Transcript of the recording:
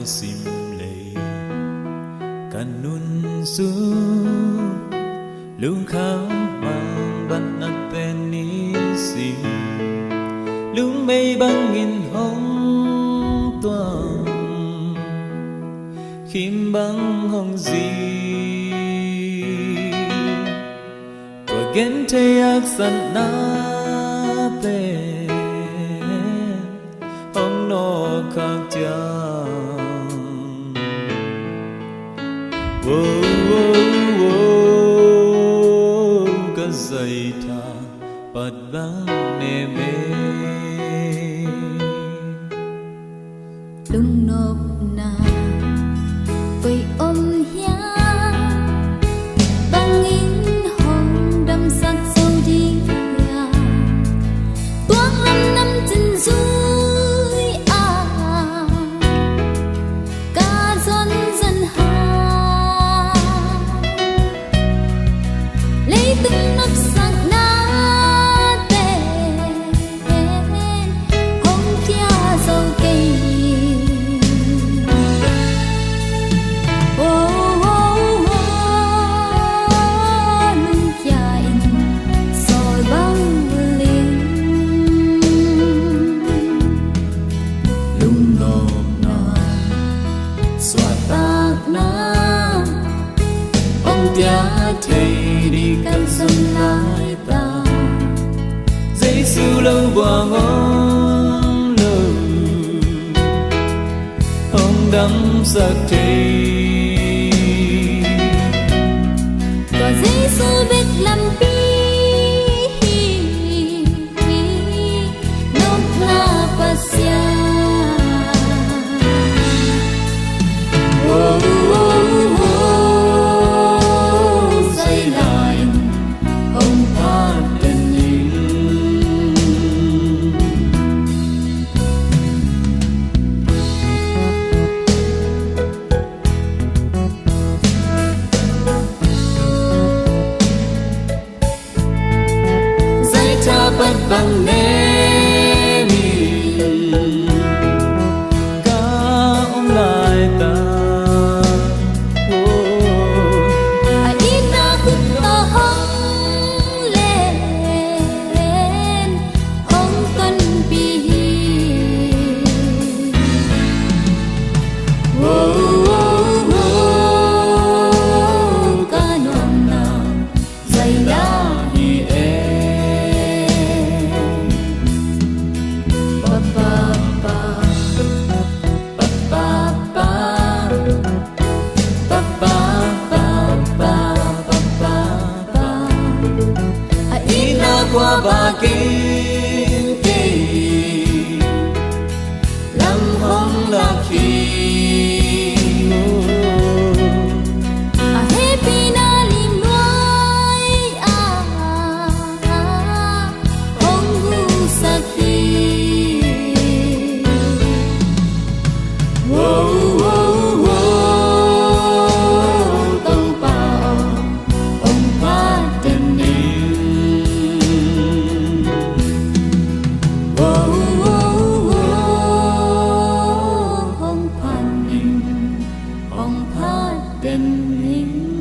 sim lệ cần nun su lung khám mang ban nát tên ní sim lung mây băng nghìn hông toàn khim băng hông gì tôi ghen thấy ác sẵn ná tên hông nó khác chăng cái dây thà bật băng nề mê lung nộp na với ôm hia băng in hồng đâm sắc sâu đi tuang lâm năm chân dui ca dân dân hà lấy từng nắp sắc na tên hồng kia dâu cây thầy đi căn sân lái ta giấy sư lâu qua ngón lờ ông đắm sắc thầy và giấy sư biết làm bi nốt la pasya bất bằng nê mi ca ông lại ta ina kut ta hong lên hong con bi ca nom na dây la hi qua ba kinh kỳ lâm hông là khi happy na lim nuai hong hu sakhi tâu bao ông phát tình hong phát tình